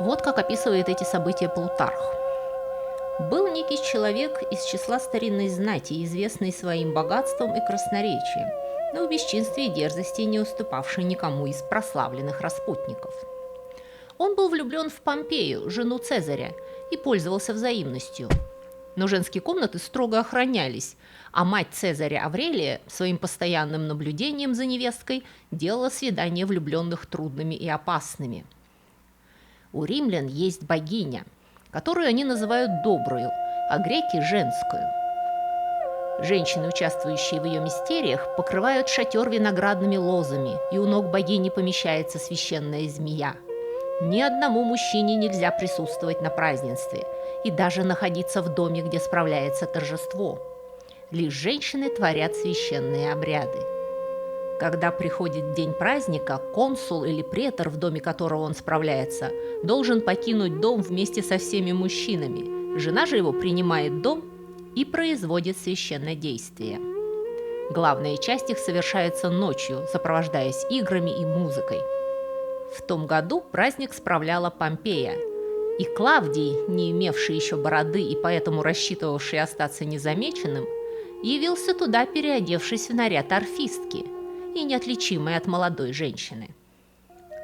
Вот как описывает эти события Плутарх. Был некий человек из числа старинной знати, известный своим богатством и красноречием, но в бесчинстве и дерзости не уступавший никому из прославленных распутников. Он был влюблен в Помпею, жену Цезаря, и пользовался взаимностью. Но женские комнаты строго охранялись, а мать Цезаря Аврелия своим постоянным наблюдением за невесткой делала свидания влюбленных трудными и опасными. У римлян есть богиня, которую они называют добрую, а греки – женскую. Женщины, участвующие в ее мистериях, покрывают шатер виноградными лозами, и у ног богини помещается священная змея. Ни одному мужчине нельзя присутствовать на празднестве и даже находиться в доме, где справляется торжество. Лишь женщины творят священные обряды. Когда приходит день праздника, консул или претор, в доме которого он справляется, должен покинуть дом вместе со всеми мужчинами. Жена же его принимает дом и производит священное действие. Главная часть их совершается ночью, сопровождаясь играми и музыкой. В том году праздник справляла Помпея, и Клавдий, не имевший еще бороды и поэтому рассчитывавший остаться незамеченным, явился туда, переодевшись в наряд орфистки и неотличимой от молодой женщины.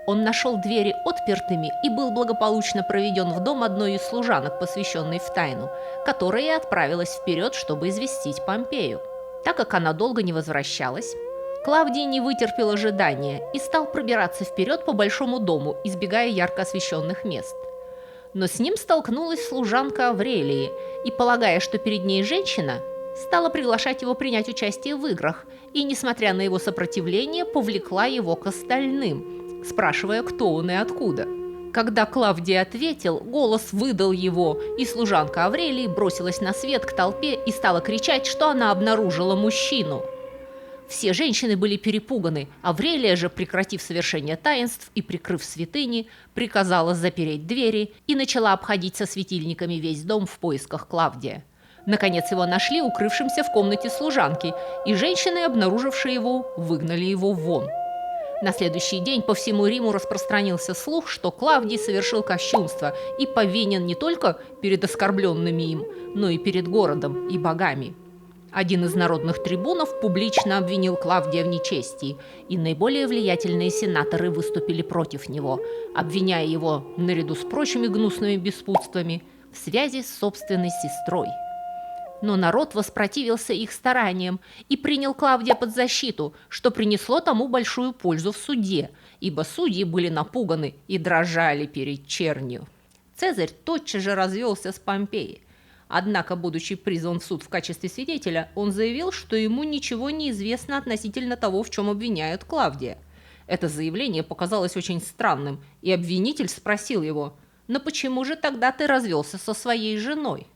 Он нашел двери отпертыми и был благополучно проведен в дом одной из служанок, посвященной в тайну, которая и отправилась вперед, чтобы известить Помпею. Так как она долго не возвращалась, Клавдий не вытерпел ожидания и стал пробираться вперед по большому дому, избегая ярко освещенных мест. Но с ним столкнулась служанка Аврелии и, полагая, что перед ней женщина, стала приглашать его принять участие в играх и, несмотря на его сопротивление, повлекла его к остальным, спрашивая, кто он и откуда. Когда Клавдий ответил, голос выдал его, и служанка Аврелии бросилась на свет к толпе и стала кричать, что она обнаружила мужчину. Все женщины были перепуганы, Аврелия же, прекратив совершение таинств и прикрыв святыни, приказала запереть двери и начала обходить со светильниками весь дом в поисках Клавдия. Наконец его нашли укрывшимся в комнате служанки, и женщины, обнаружившие его, выгнали его вон. На следующий день по всему Риму распространился слух, что Клавдий совершил кощунство и повинен не только перед оскорбленными им, но и перед городом и богами. Один из народных трибунов публично обвинил Клавдия в нечестии, и наиболее влиятельные сенаторы выступили против него, обвиняя его, наряду с прочими гнусными беспутствами, в связи с собственной сестрой. Но народ воспротивился их стараниям и принял Клавдия под защиту, что принесло тому большую пользу в суде, ибо судьи были напуганы и дрожали перед чернью. Цезарь тотчас же развелся с Помпеей. Однако, будучи призван в суд в качестве свидетеля, он заявил, что ему ничего не известно относительно того, в чем обвиняют Клавдия. Это заявление показалось очень странным, и обвинитель спросил его: «Но почему же тогда ты развелся со своей женой?»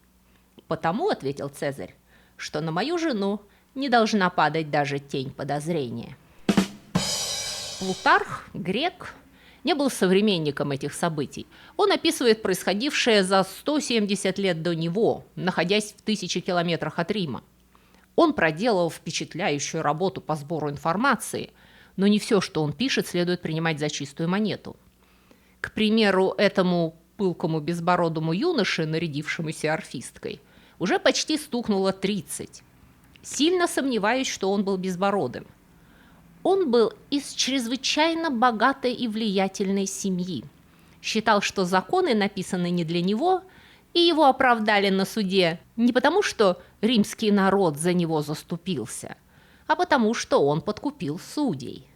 «Потому, — ответил Цезарь, — что на мою жену не должна падать даже тень подозрения». Плутарх, грек, не был современником этих событий. Он описывает происходившее за 170 лет до него, находясь в 1000 километрах от Рима. Он проделал впечатляющую работу по сбору информации, но не все, что он пишет, следует принимать за чистую монету. К примеру, этому пылкому безбородому юноше, нарядившемуся орфисткой, уже почти стукнуло 30. Сильно сомневаюсь, что он был безбородым. Он был из чрезвычайно богатой и влиятельной семьи. Считал, что законы написаны не для него, и его оправдали на суде не потому, что римский народ за него заступился, а потому, что он подкупил судей.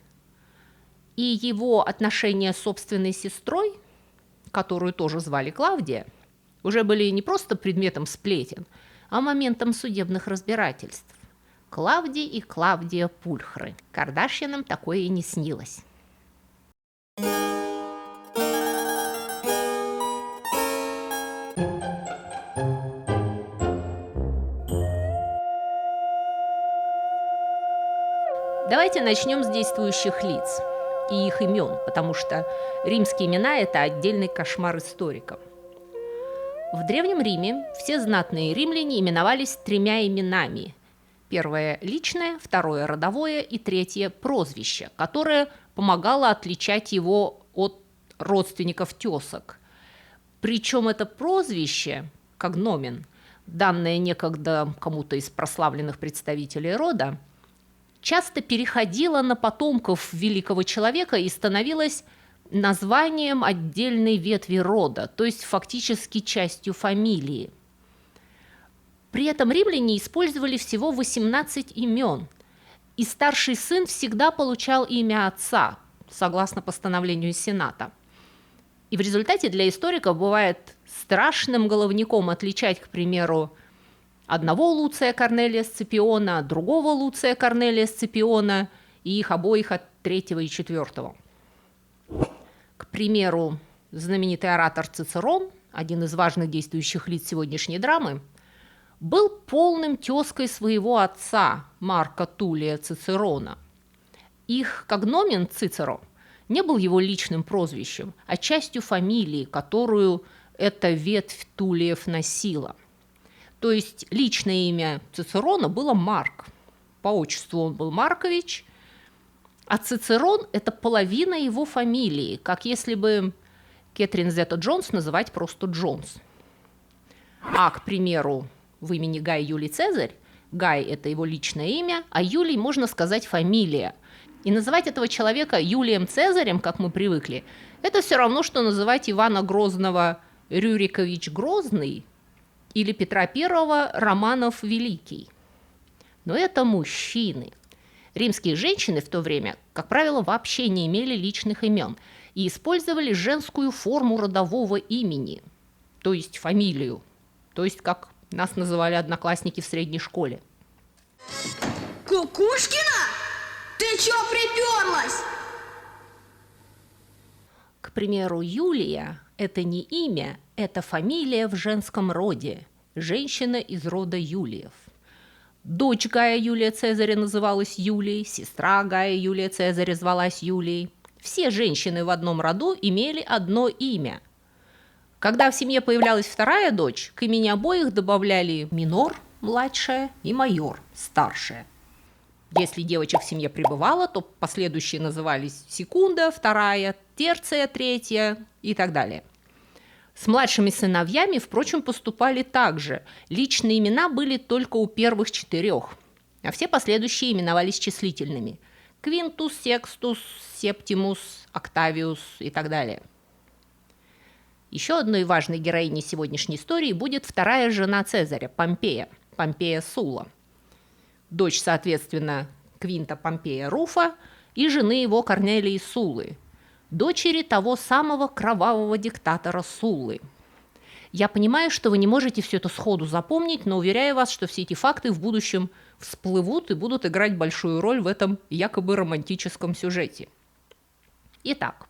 И его отношения с собственной сестрой, которую тоже звали Клавдия, уже были не просто предметом сплетен, а моментом судебных разбирательств. Клавдий и Клавдия Пульхры. Кардашьянам такое и не снилось. Давайте начнем с действующих лиц и их имен, потому что римские имена – это отдельный кошмар историкам. В Древнем Риме все знатные римляне именовались 3 именами. Первое – личное, второе – родовое и третье – прозвище, которое помогало отличать его от родственников тесок. Причем это прозвище, когномен, данное некогда кому-то из прославленных представителей рода, часто переходило на потомков великого человека и становилось названием отдельной ветви рода, то есть фактически частью фамилии. При этом римляне использовали всего 18 имен, и старший сын всегда получал имя отца, согласно постановлению Сената. И в результате для историков бывает страшным головником отличать, к примеру, одного Луция Корнелия Сципиона от другого Луция Корнелия Сципиона и их обоих от третьего и четвертого. К примеру, знаменитый оратор Цицерон, один из важных действующих лиц сегодняшней драмы, был полным тезкой своего отца Марка Тулия Цицерона. Их когномен Цицеро не был его личным прозвищем, а частью фамилии, которую эта ветвь Тулиев носила. То есть личное имя Цицерона было Марк. По отчеству он был Маркович, а Цицерон – это половина его фамилии, как если бы Кэтрин Зета-Джонс называть просто Джонс. А, к примеру, в имени Гай Юлий Цезарь, Гай – это его личное имя, а Юлий, можно сказать, фамилия. И называть этого человека Юлием Цезарем, как мы привыкли, это все равно, что называть Ивана Грозного Рюрикович Грозный или Петра I Романов Великий. Но это мужчины. Римские женщины в то время, как правило, вообще не имели личных имен и использовали женскую форму родового имени, то есть фамилию, то есть как нас называли одноклассники в средней школе. Кукушкина? Ты чё приперлась? К примеру, Юлия – это не имя, это фамилия в женском роде, женщина из рода Юлиев. Дочь Гая Юлия Цезаря называлась Юлией, сестра Гая Юлия Цезаря звалась Юлией. Все женщины в одном роду имели одно имя. Когда в семье появлялась вторая дочь, к имени обоих добавляли минор, младшая, и майор, старшая. Если девочек в семье прибывало, то последующие назывались секунда, вторая, терция, третья и так далее. С младшими сыновьями, впрочем, поступали так же. Личные имена были только у первых 4, а все последующие именовались числительными. Квинтус, Секстус, Септимус, Октавиус и так далее. Еще одной важной героиней сегодняшней истории будет вторая жена Цезаря, Помпея, Помпея Сула. Дочь, соответственно, Квинта Помпея Руфа и жены его Корнелии Сулы, дочери того самого кровавого диктатора Суллы. Я понимаю, что вы не можете все это сходу запомнить, но уверяю вас, что все эти факты в будущем всплывут и будут играть большую роль в этом якобы романтическом сюжете. Итак,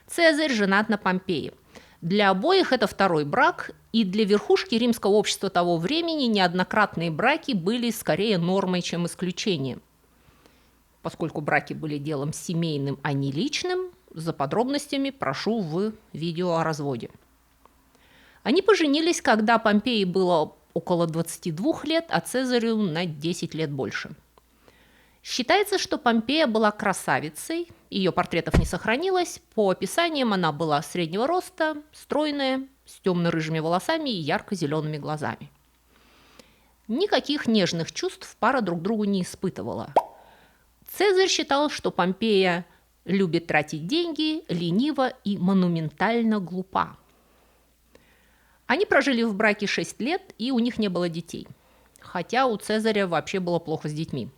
Цезарь женат на Помпее. Для обоих это второй брак, и для верхушки римского общества того времени неоднократные браки были скорее нормой, чем исключением. Поскольку браки были делом семейным, а не личным, за подробностями прошу в видео о разводе. Они поженились, когда Помпеи было около 22 лет, а Цезарю на 10 лет больше. Считается, что Помпея была красавицей, ее портретов не сохранилось, по описаниям она была среднего роста, стройная, с темно-рыжими волосами и ярко-зелеными глазами. Никаких нежных чувств пара друг другу не испытывала. Цезарь считал, что Помпея любит тратить деньги, ленива и монументально глупа. Они прожили в браке 6 лет, и у них не было детей. Хотя у Цезаря вообще было плохо с детьми.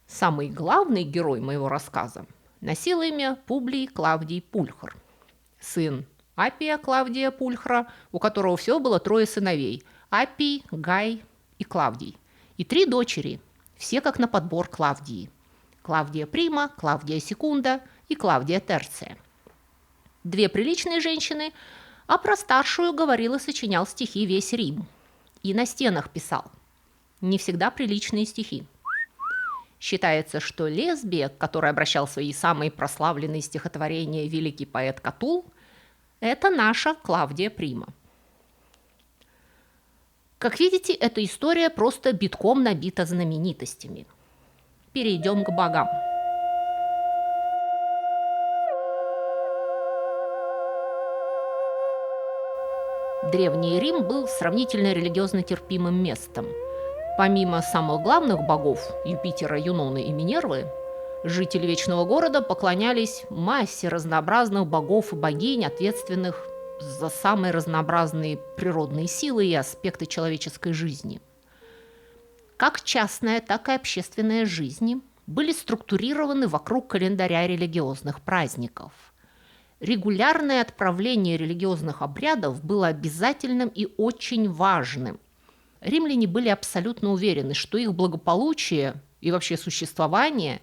Самый главный герой моего рассказа носил имя Публий Клавдий Пульхр, сын Аппия Клавдия Пульхра, у которого всего было 3 сыновей – Аппий, Гай и Клавдий, и 3 дочери, все как на подбор Клавдии – Клавдия Прима, Клавдия Секунда и Клавдия Терция. 2 приличные женщины, а про старшую говорил и сочинял стихи весь Рим. И на стенах писал. Не всегда приличные стихи. Считается, что Лесбия, к которой обращал свои самые прославленные стихотворения великий поэт Катул, это наша Клавдия Прима. Как видите, эта история просто битком набита знаменитостями. Перейдем к богам. Древний Рим был сравнительно религиозно терпимым местом. Помимо самых главных богов Юпитера, Юноны и Минервы, жители Вечного Города поклонялись массе разнообразных богов и богинь, ответственных за самые разнообразные природные силы и аспекты человеческой жизни. Как частная, так и общественная жизни были структурированы вокруг календаря религиозных праздников. Регулярное отправление религиозных обрядов было обязательным и очень важным. Римляне были абсолютно уверены, что их благополучие и вообще существование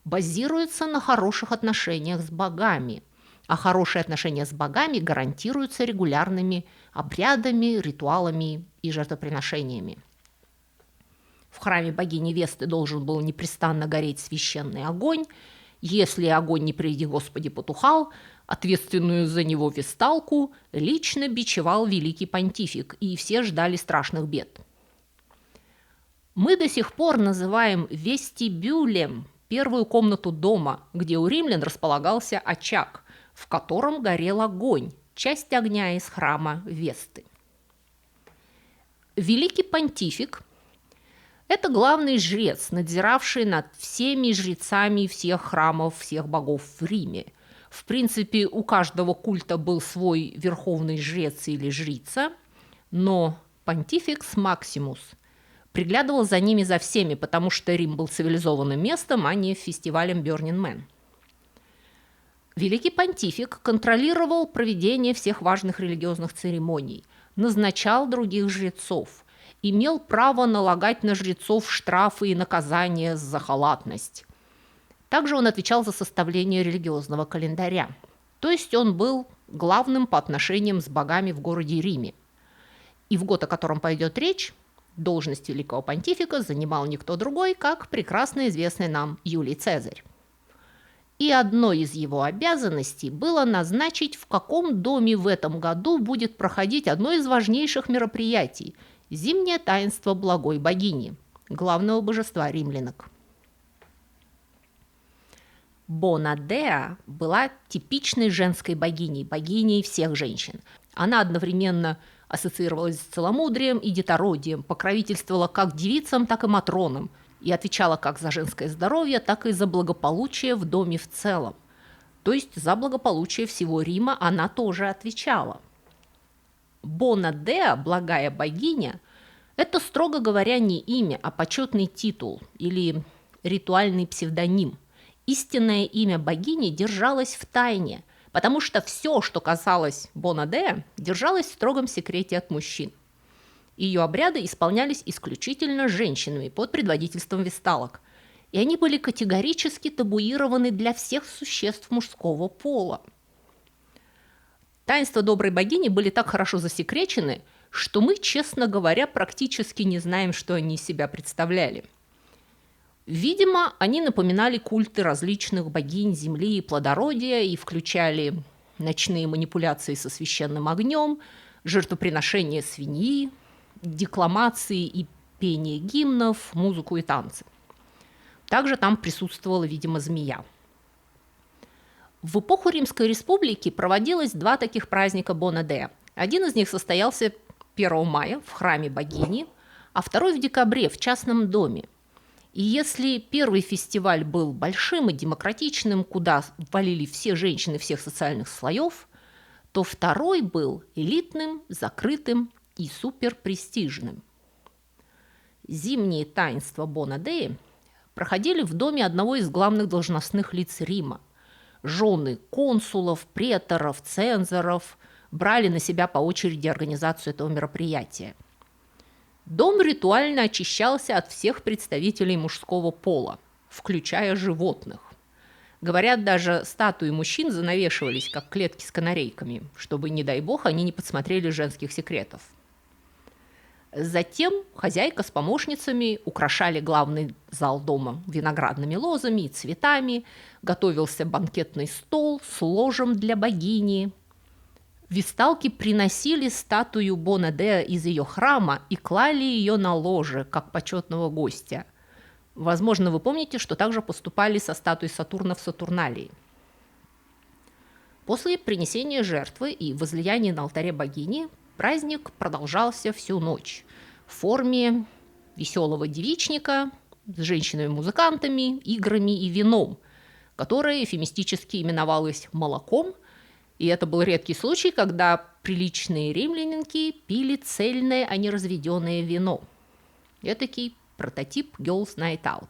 базируется на хороших отношениях с богами, а хорошие отношения с богами гарантируются регулярными обрядами, ритуалами и жертвоприношениями. В храме богини Весты должен был непрестанно гореть священный огонь. Если огонь, не приведи Господи, потухал, ответственную за него весталку лично бичевал великий понтифик, и все ждали страшных бед. Мы до сих пор называем вестибюлем первую комнату дома, где у римлян располагался очаг, в котором горел огонь, часть огня из храма Весты. Великий понтифик – это главный жрец, надзиравший над всеми жрецами всех храмов, всех богов в Риме. В принципе, у каждого культа был свой верховный жрец или жрица, но понтификс максимус приглядывал за ними за всеми, потому что Рим был цивилизованным местом, а не фестивалем Burning Man. Великий понтифик контролировал проведение всех важных религиозных церемоний, назначал других жрецов, имел право налагать на жрецов штрафы и наказания за халатность. Также он отвечал за составление религиозного календаря. То есть он был главным по отношениям с богами в городе Риме. И в год, о котором пойдет речь, должность великого понтифика занимал никто другой, как прекрасно известный нам Юлий Цезарь. И одной из его обязанностей было назначить, в каком доме в этом году будет проходить одно из важнейших мероприятий – зимнее таинство благой богини, главного божества римлянок. Бонадеа была типичной женской богиней, богиней всех женщин. Она одновременно ассоциировалась с целомудрием и детородием, покровительствовала как девицам, так и матронам и отвечала как за женское здоровье, так и за благополучие в доме в целом. То есть за благополучие всего Рима она тоже отвечала. Бонадеа, благая богиня, это, строго говоря, не имя, а почетный титул или ритуальный псевдоним. Истинное имя богини держалось в тайне, потому что все, что касалось Бонадеа, держалось в строгом секрете от мужчин. Ее обряды исполнялись исключительно женщинами под предводительством весталок, и они были категорически табуированы для всех существ мужского пола. Таинства доброй богини были так хорошо засекречены, что мы, честно говоря, практически не знаем, что они из себя представляли. Видимо, они напоминали культы различных богинь земли и плодородия и включали ночные манипуляции со священным огнем, жертвоприношение свиньи, декламации и пение гимнов, музыку и танцы. Также там присутствовала, видимо, змея. В эпоху Римской республики проводилось два таких праздника Бонадеа. Один из них состоялся 1 мая в храме богини, а второй в декабре в частном доме. И если первый фестиваль был большим и демократичным, куда валили все женщины всех социальных слоев, то второй был элитным, закрытым и суперпрестижным. Зимние таинства Бонадеи проходили в доме одного из главных должностных лиц Рима. Жены консулов, преторов, цензоров брали на себя по очереди организацию этого мероприятия. Дом ритуально очищался от всех представителей мужского пола, включая животных. Говорят, даже статуи мужчин занавешивались, как клетки с канарейками, чтобы, не дай бог, они не подсмотрели женских секретов. Затем хозяйка с помощницами украшали главный зал дома виноградными лозами и цветами, готовился банкетный стол с ложем для богини. Весталки приносили статую Бонадеа из ее храма и клали ее на ложе, как почетного гостя. Возможно, вы помните, что также поступали со статуей Сатурна в Сатурналии. После принесения жертвы и возлияния на алтаре богини праздник продолжался всю ночь в форме веселого девичника с женщинами-музыкантами, играми и вином, которое эвфемистически именовалось молоком, и это был редкий случай, когда приличные римлянки пили цельное, а не разведенное вино. Этакий прототип Girls' Night Out.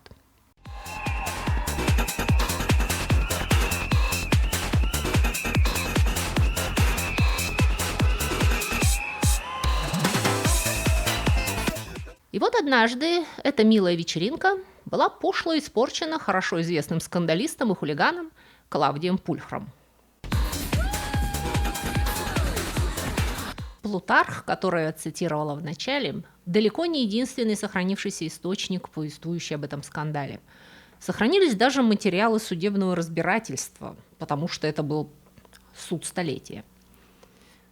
И вот однажды эта милая вечеринка была пошло испорчена хорошо известным скандалистом и хулиганом Клавдием Пульхром. Плутарх, который я цитировала в начале, далеко не единственный сохранившийся источник, повествующий об этом скандале. Сохранились даже материалы судебного разбирательства, потому что это был суд столетия.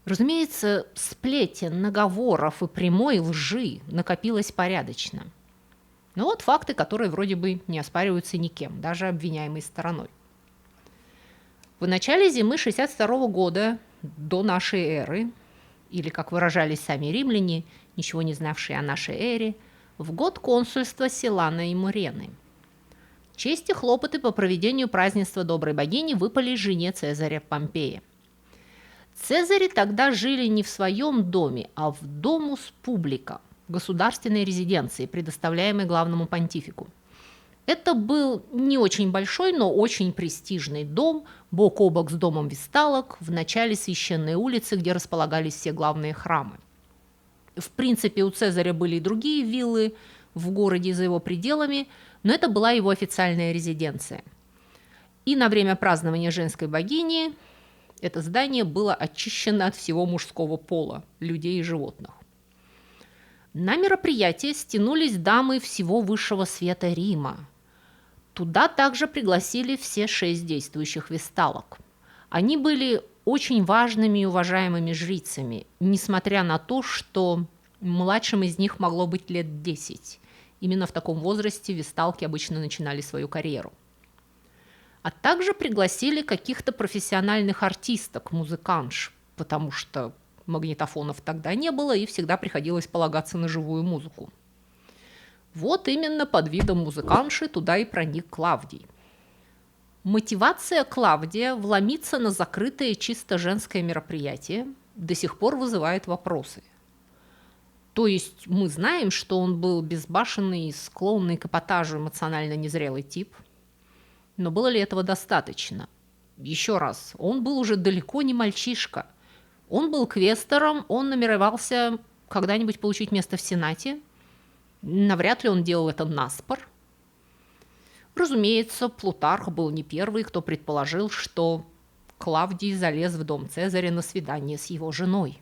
Разумеется, сплетен, наговоров и прямой лжи накопилось порядочно. Но вот факты, которые вроде бы не оспариваются никем, даже обвиняемой стороной. В начале зимы 62 года до нашей эры, или, как выражались сами римляне, ничего не знавшие о нашей эре, в год консульства Силана и Мурены, честь и хлопоты по проведению празднества доброй богини выпали жене Цезаря Помпея. Цезари тогда жили не в своем доме, а в домус публика, государственной резиденции, предоставляемой главному понтифику. Это был не очень большой, но очень престижный дом, бок о бок с домом Весталок, в начале священной улицы, где располагались все главные храмы. В принципе, у Цезаря были и другие виллы в городе за его пределами, но это была его официальная резиденция. И на время празднования женской богини это здание было очищено от всего мужского пола, людей и животных. На мероприятие стянулись дамы всего высшего света Рима. Туда также пригласили все 6 действующих весталок. Они были очень важными и уважаемыми жрицами, несмотря на то, что младшим из них могло быть лет 10. Именно в таком возрасте весталки обычно начинали свою карьеру. А также пригласили каких-то профессиональных артисток, музыкантш, потому что магнитофонов тогда не было и всегда приходилось полагаться на живую музыку. Вот именно под видом музыкантши туда и проник Клавдий. Мотивация Клавдия вломиться на закрытое чисто женское мероприятие до сих пор вызывает вопросы. То есть мы знаем, что он был безбашенный и склонный к эпатажу эмоционально незрелый тип, но было ли этого достаточно? Еще раз, он был уже далеко не мальчишка. Он был квестором, он намеревался когда-нибудь получить место в Сенате. Навряд ли он делал это наспор. Разумеется, Плутарх был не первый, кто предположил, что Клавдий залез в дом Цезаря на свидание с его женой.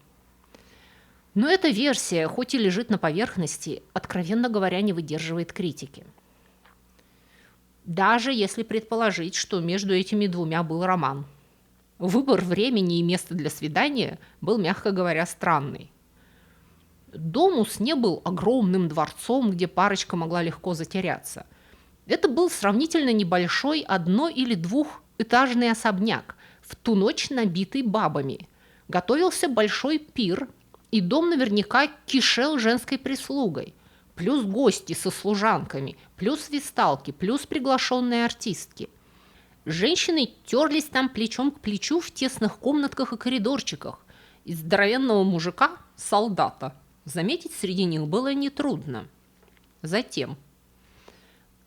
Но эта версия, хоть и лежит на поверхности, откровенно говоря, не выдерживает критики. Даже если предположить, что между этими двумя был роман. Выбор времени и места для свидания был, мягко говоря, странный. Домус не был огромным дворцом, где парочка могла легко затеряться. Это был сравнительно небольшой одно- или двухэтажный особняк, в ту ночь набитый бабами. Готовился большой пир, и дом наверняка кишел женской прислугой. Плюс гости со служанками, плюс весталки, плюс приглашенные артистки. Женщины терлись там плечом к плечу в тесных комнатках и коридорчиках. И здоровенного мужика, солдата, заметить среди них было нетрудно. Затем.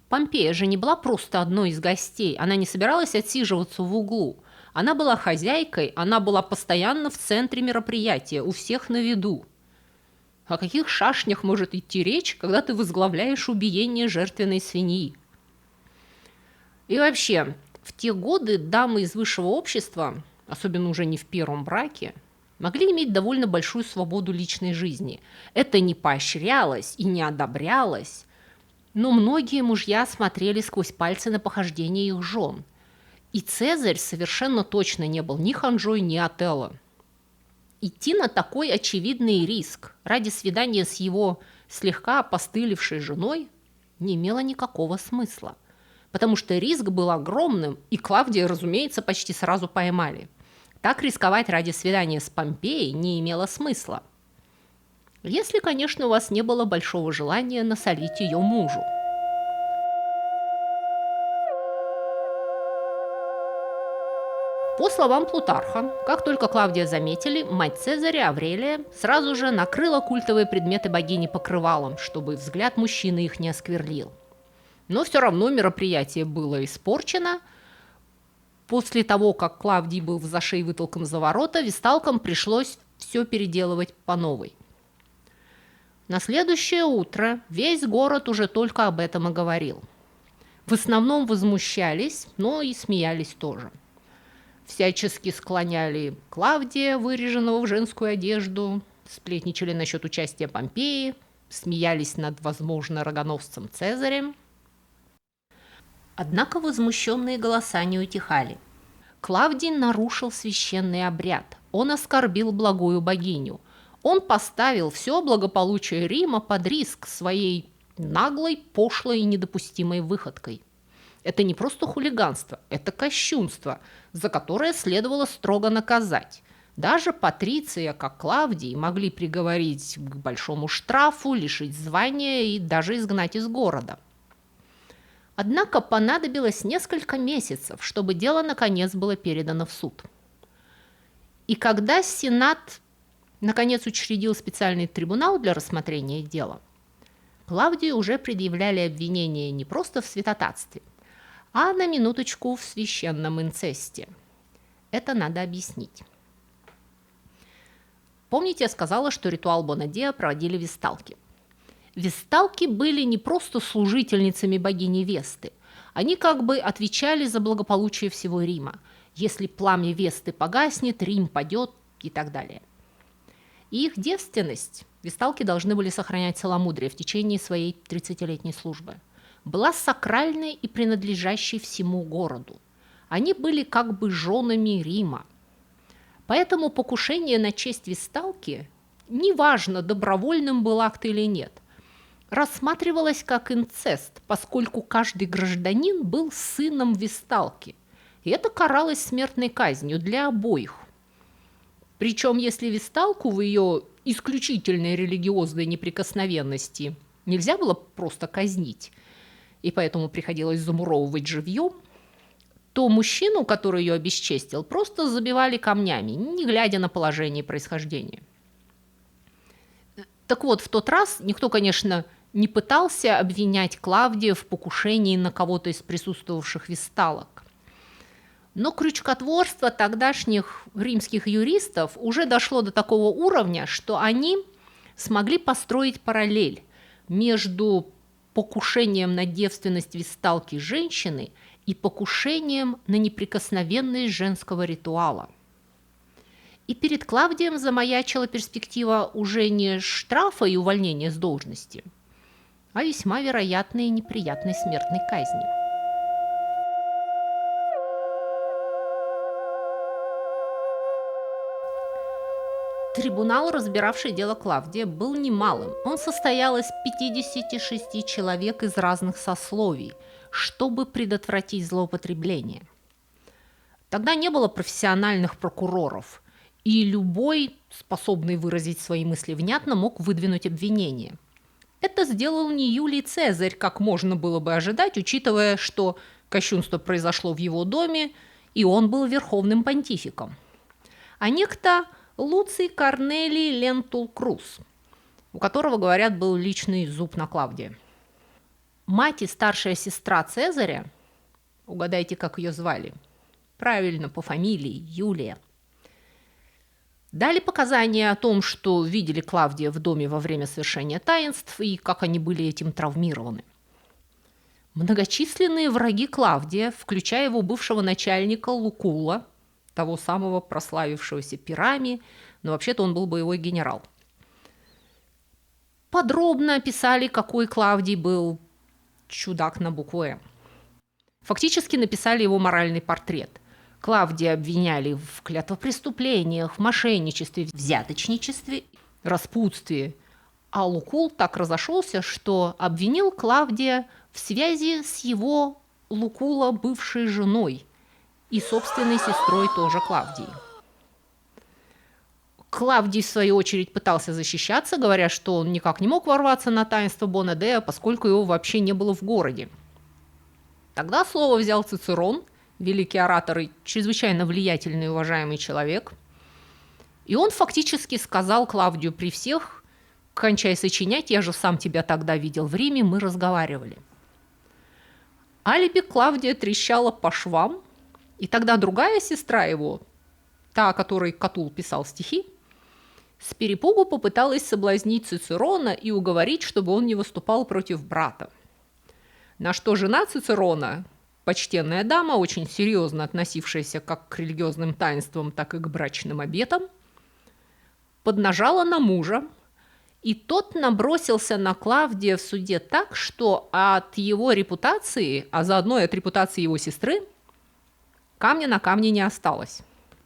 Помпея же не была просто одной из гостей. Она не собиралась отсиживаться в углу. Она была хозяйкой, она была постоянно в центре мероприятия, у всех на виду. О каких шашнях может идти речь, когда ты возглавляешь убиение жертвенной свиньи? И вообще, в те годы дамы из высшего общества, особенно уже не в первом браке, могли иметь довольно большую свободу личной жизни. Это не поощрялось и не одобрялось, но многие мужья смотрели сквозь пальцы на похождения их жен. И Цезарь совершенно точно не был ни ханжой, ни Отелло. Идти на такой очевидный риск ради свидания с его слегка опостылевшей женой не имело никакого смысла, потому что риск был огромным, и Клавдия, разумеется, почти сразу поймали. Так рисковать ради свидания с Помпеей не имело смысла. Если, конечно, у вас не было большого желания насолить ее мужу. По словам Плутарха, как только Клавдия заметили, мать Цезаря, Аврелия, сразу же накрыла культовые предметы богини покрывалом, чтобы взгляд мужчины их не оскверлил. Но все равно мероприятие было испорчено. После того, как Клавдий был в зашей вытолкан за ворота, весталкам пришлось все переделывать по новой. На следующее утро весь город уже только об этом и говорил. В основном возмущались, но и смеялись тоже. Всячески склоняли Клавдия, выреженного в женскую одежду, сплетничали насчет участия Помпеи, смеялись над, возможно, рогоносцем Цезарем. Однако возмущенные голоса не утихали. Клавдий нарушил священный обряд. Он оскорбил благую богиню. Он поставил все благополучие Рима под риск своей наглой, пошлой и недопустимой выходкой. Это не просто хулиганство, это кощунство, за которое следовало строго наказать. Даже патриция, как Клавдий, могли приговорить к большому штрафу, лишить звания и даже изгнать из города. Однако понадобилось несколько месяцев, чтобы дело наконец было передано в суд. И когда Сенат наконец учредил специальный трибунал для рассмотрения дела, Клавдию уже предъявляли обвинения не просто в святотатстве, а на минуточку в священном инцесте. Это надо объяснить. Помните, я сказала, что ритуал Бонадея проводили весталки. Весталки были не просто служительницами богини Весты. Они как бы отвечали за благополучие всего Рима. Если пламя Весты погаснет, Рим падет и так далее. И их девственность весталки должны были сохранять целомудрие в течение своей 30-летней службы. Была сакральной и принадлежащей всему городу. Они были как бы женами Рима. Поэтому покушение на честь весталки, неважно, добровольным был акт или нет, рассматривалось как инцест, поскольку каждый гражданин был сыном весталки. И это каралось смертной казнью для обоих. Причем, если весталку в ее исключительной религиозной неприкосновенности нельзя было просто казнить, и поэтому приходилось замуровывать живьем, то мужчину, который ее обесчестил, просто забивали камнями, не глядя на положение и происхождение. Так вот, в тот раз никто, конечно, не пытался обвинять Клавдия в покушении на кого-то из присутствовавших весталок. Но крючкотворство тогдашних римских юристов уже дошло до такого уровня, что они смогли построить параллель между покушением на девственность весталки женщины и покушением на неприкосновенность женского ритуала. И перед Клавдием замаячила перспектива уже не штрафа и увольнения с должности, а весьма вероятной и неприятной смертной казни. Трибунал, разбиравший дело Клавдия, был немалым. Он состоял из 56 человек из разных сословий, чтобы предотвратить злоупотребление. Тогда не было профессиональных прокуроров, и любой, способный выразить свои мысли внятно, мог выдвинуть обвинение. Это сделал не Юлий Цезарь, как можно было бы ожидать, учитывая, что кощунство произошло в его доме, и он был верховным понтификом. А некто Луций Корнелий Лентул Крус, у которого, говорят, был личный зуб на Клавдия. Мать и старшая сестра Цезаря, угадайте, как ее звали? Правильно, по фамилии Юлия. Дали показания о том, что видели Клавдия в доме во время совершения таинств и как они были этим травмированы. Многочисленные враги Клавдия, включая его бывшего начальника Лукула, того самого прославившегося пирами, но вообще-то он был боевой генерал, подробно описали, какой Клавдий был чудак на букву «М». Фактически написали его моральный портрет. Клавдия обвиняли в клятвопреступлениях, в мошенничестве, взяточничестве, распутстве. А Лукул так разошелся, что обвинил Клавдия в связи с его Лукула бывшей женой и собственной сестрой тоже Клавдии. Клавдий, в свою очередь, пытался защищаться, говоря, что он никак не мог ворваться на таинство Бонадея, поскольку его вообще не было в городе. Тогда слово взял Цицерон, великий оратор и чрезвычайно влиятельный и уважаемый человек. И он фактически сказал Клавдию при всех: «Кончай сочинять, я же сам тебя тогда видел в Риме, мы разговаривали». Алиби Клавдия трещала по швам, и тогда другая сестра его, та, о которой Катул писал стихи, с перепугу попыталась соблазнить Цицерона и уговорить, чтобы он не выступал против брата. На что жена Цицерона, почтенная дама, очень серьезно относившаяся как к религиозным таинствам, так и к брачным обетам, поднажала на мужа, и тот набросился на Клавдия в суде так, что от его репутации, а заодно и от репутации его сестры, камня на камне не осталось.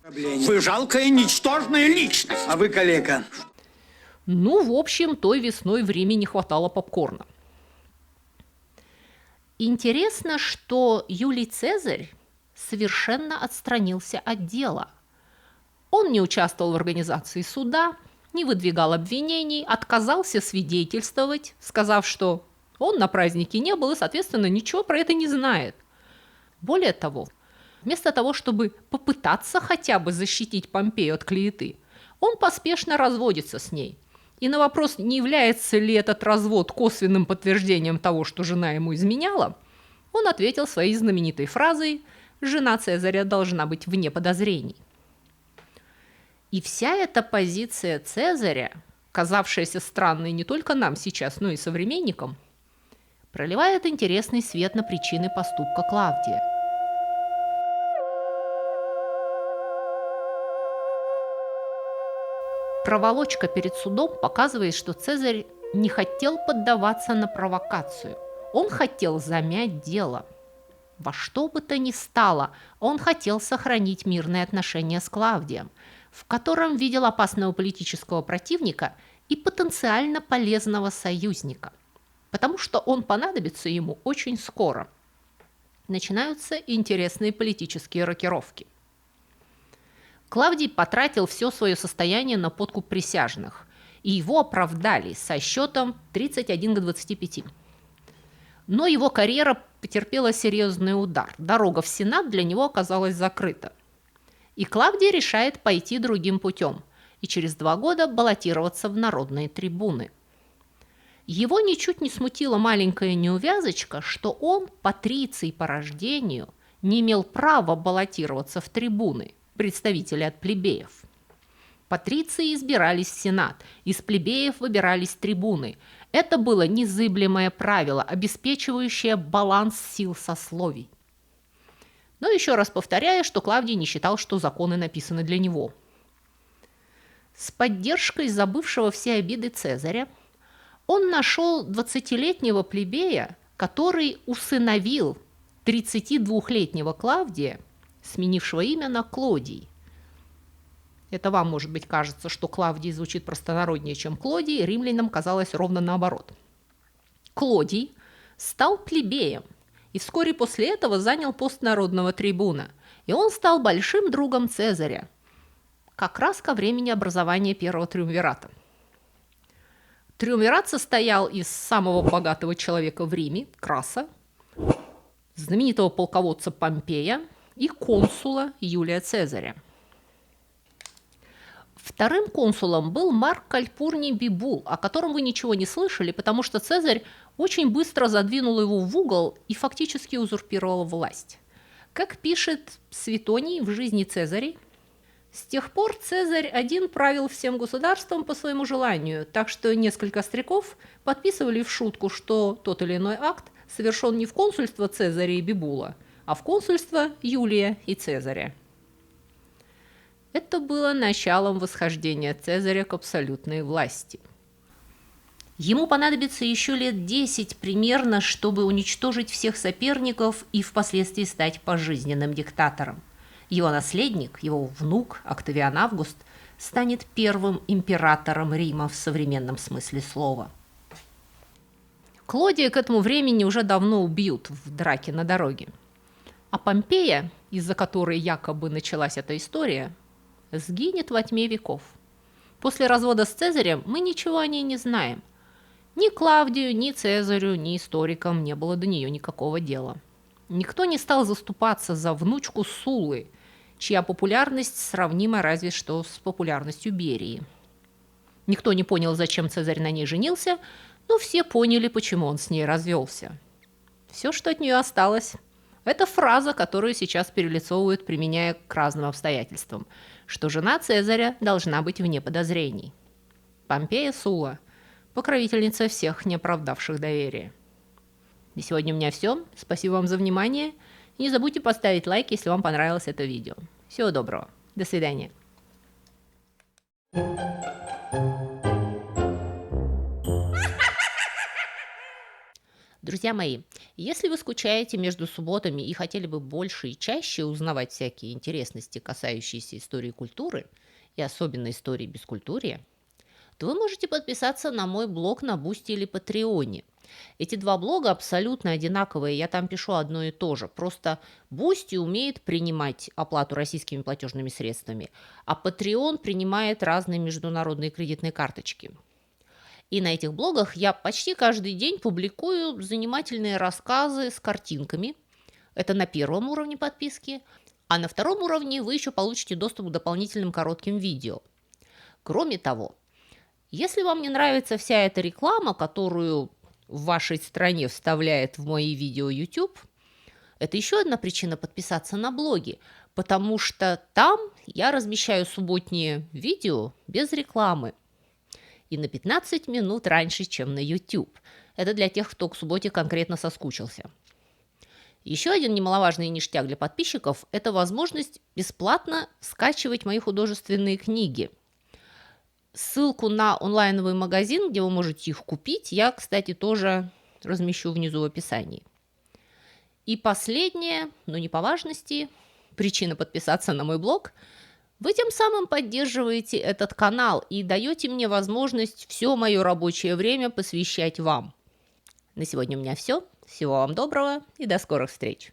Вы жалкая, ничтожная личность. А вы калека. Ну, в общем, той весной в Риме не хватало попкорна. Интересно, что Юлий Цезарь совершенно отстранился от дела. Он не участвовал в организации суда, не выдвигал обвинений, отказался свидетельствовать, сказав, что он на празднике не был и, соответственно, ничего про это не знает. Более того, вместо того, чтобы попытаться хотя бы защитить Помпею от клеветы, он поспешно разводится с ней. И на вопрос, не является ли этот развод косвенным подтверждением того, что жена ему изменяла, он ответил своей знаменитой фразой: «Жена Цезаря должна быть вне подозрений». И вся эта позиция Цезаря, казавшаяся странной не только нам сейчас, но и современникам, проливает интересный свет на причины поступка Клавдия. Проволочка перед судом показывает, что Цезарь не хотел поддаваться на провокацию. Он хотел замять дело. Во что бы то ни стало, он хотел сохранить мирные отношения с Клавдием, в котором видел опасного политического противника и потенциально полезного союзника, потому что он понадобится ему очень скоро. Начинаются интересные политические рокировки. Клавдий потратил все свое состояние на подкуп присяжных, и его оправдали со счетом 31 к 25. Но его карьера потерпела серьезный удар. Дорога в Сенат для него оказалась закрыта. И Клавдий решает пойти другим путем и через 2 года баллотироваться в народные трибуны. Его ничуть не смутила маленькая неувязочка, что он, патриций по рождению, не имел права баллотироваться в трибуны, представители от плебеев. Патриции избирались в Сенат, из плебеев выбирались трибуны. Это было незыблемое правило, обеспечивающее баланс сил сословий. Но еще раз повторяю, что Клавдий не считал, что законы написаны для него. С поддержкой забывшего все обиды Цезаря он нашел 20-летнего плебея, который усыновил 32-летнего Клавдия, сменившего имя на Клодий. Это вам, может быть, кажется, что Клавдий звучит простонароднее, чем Клодий, римлянам казалось ровно наоборот. Клодий стал плебеем и вскоре после этого занял пост народного трибуна, и он стал большим другом Цезаря, как раз ко времени образования первого триумвирата. Триумвират состоял из самого богатого человека в Риме, Краса, знаменитого полководца Помпея и консула Юлия Цезаря. Вторым консулом был Марк Кальпурний Бибул, о котором вы ничего не слышали, потому что Цезарь очень быстро задвинул его в угол и фактически узурпировал власть. Как пишет Светоний в «Жизни Цезарей», с тех пор Цезарь один правил всем государством по своему желанию, так что несколько остряков подписывали в шутку, что тот или иной акт совершен не в консульство Цезаря и Бибула, а в консульство Юлия и Цезаря. Это было началом восхождения Цезаря к абсолютной власти. Ему понадобится еще лет 10 примерно, чтобы уничтожить всех соперников и впоследствии стать пожизненным диктатором. Его наследник, его внук Октавиан Август, станет первым императором Рима в современном смысле слова. Клодия к этому времени уже давно убьют в драке на дороге. А Помпея, из-за которой якобы началась эта история, сгинет во тьме веков. После развода с Цезарем мы ничего о ней не знаем. Ни Клавдию, ни Цезарю, ни историкам не было до нее никакого дела. Никто не стал заступаться за внучку Суллы, чья популярность сравнима разве что с популярностью Берии. Никто не понял, зачем Цезарь на ней женился, но все поняли, почему он с ней развелся. Все, что от нее осталось, это фраза, которую сейчас перелицовывают, применяя к разным обстоятельствам, что жена Цезаря должна быть вне подозрений. Помпея Сулла – покровительница всех не оправдавших доверия. И сегодня у меня все. Спасибо вам за внимание. И не забудьте поставить лайк, если вам понравилось это видео. Всего доброго. До свидания. Друзья мои, если вы скучаете между субботами и хотели бы больше и чаще узнавать всякие интересности, касающиеся истории и культуры, и особенно истории бескультурья, то вы можете подписаться на мой блог на Бусти или Патреоне. Эти два блога абсолютно одинаковые, я там пишу одно и то же. Просто Бусти умеет принимать оплату российскими платежными средствами, а Patreon принимает разные международные кредитные карточки. И на этих блогах я почти каждый день публикую занимательные рассказы с картинками. Это на первом уровне подписки. А на втором уровне вы еще получите доступ к дополнительным коротким видео. Кроме того, если вам не нравится вся эта реклама, которую в вашей стране вставляет в мои видео YouTube, это еще одна причина подписаться на блоги, потому что там я размещаю субботние видео без рекламы. И на 15 минут раньше, чем на YouTube. Это для тех, кто к субботе конкретно соскучился. Еще один немаловажный ништяк для подписчиков – это возможность бесплатно скачивать мои художественные книги. Ссылку на онлайновый магазин, где вы можете их купить, я, кстати, тоже размещу внизу в описании. И последнее, но не по важности, причина подписаться на мой блог – вы тем самым поддерживаете этот канал и даете мне возможность все мое рабочее время посвящать вам. На сегодня у меня все. Всего вам доброго и до скорых встреч.